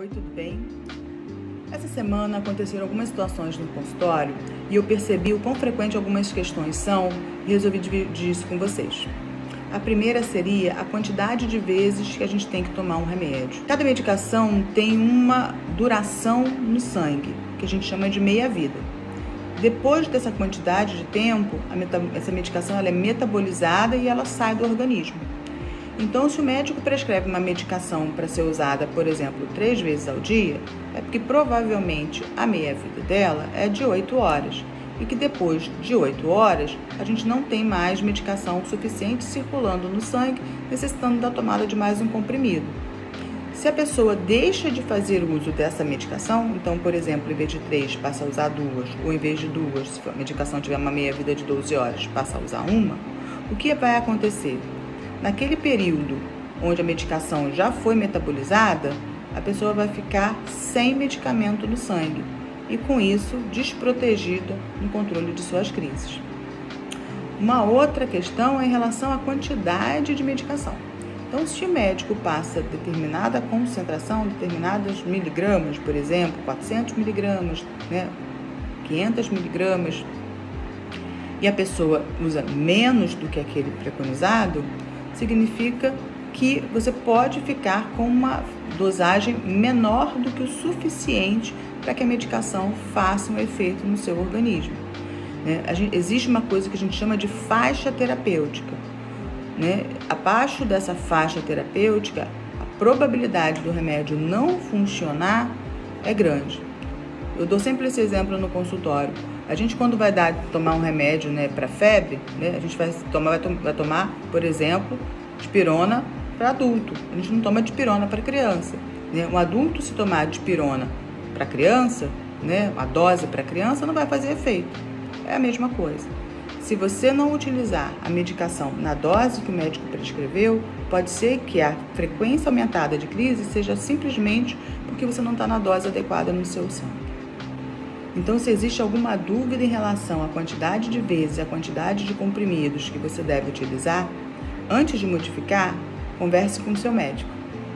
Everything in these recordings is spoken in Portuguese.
Oi, tudo bem? Essa semana aconteceram algumas situações no consultório e eu percebi o quão frequente algumas questões são e resolvi dividir isso com vocês. A primeira seria a quantidade de vezes que a gente tem que tomar um remédio. Cada medicação tem uma duração no sangue, que a gente chama de meia-vida. Depois dessa quantidade de tempo, essa medicação ela é metabolizada e ela sai do organismo. Então, se o médico prescreve uma medicação para ser usada, por exemplo, 3 vezes ao dia, é porque provavelmente a meia-vida dela é de 8 horas e que depois de 8 horas a gente não tem mais medicação suficiente circulando no sangue, necessitando da tomada de mais um comprimido. Se a pessoa deixa de fazer uso dessa medicação, então, por exemplo, em vez de 3, passa a usar 2, ou em vez de 2, se a medicação tiver uma meia-vida de 12 horas, passa a usar uma, o que vai acontecer? Naquele período onde a medicação já foi metabolizada, a pessoa vai ficar sem medicamento no sangue e, com isso, desprotegida no controle de suas crises. Uma outra questão é em relação à quantidade de medicação. Então, se o médico passa determinada concentração, determinados miligramas, por exemplo, 400 miligramas, 500 miligramas, e a pessoa usa menos do que aquele preconizado, significa que você pode ficar com uma dosagem menor do que o suficiente para que a medicação faça um efeito no seu organismo. Existe uma coisa que a gente chama de faixa terapêutica. Abaixo dessa faixa terapêutica, a probabilidade do remédio não funcionar é grande. Eu dou sempre esse exemplo no consultório. A gente, quando vai tomar um remédio para febre, a gente vai tomar, por exemplo, dipirona para adulto. A gente não toma dipirona para criança. Um adulto, se tomar dipirona para criança, a dose para criança, não vai fazer efeito. É a mesma coisa. Se você não utilizar a medicação na dose que o médico prescreveu, pode ser que a frequência aumentada de crise seja simplesmente porque você não está na dose adequada no seu sangue. Então, se existe alguma dúvida em relação à quantidade de vezes, à quantidade de comprimidos que você deve utilizar, antes de modificar, converse com o seu médico.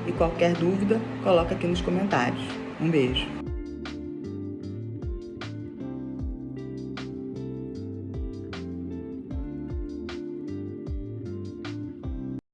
E qualquer dúvida, coloca aqui nos comentários. Um beijo.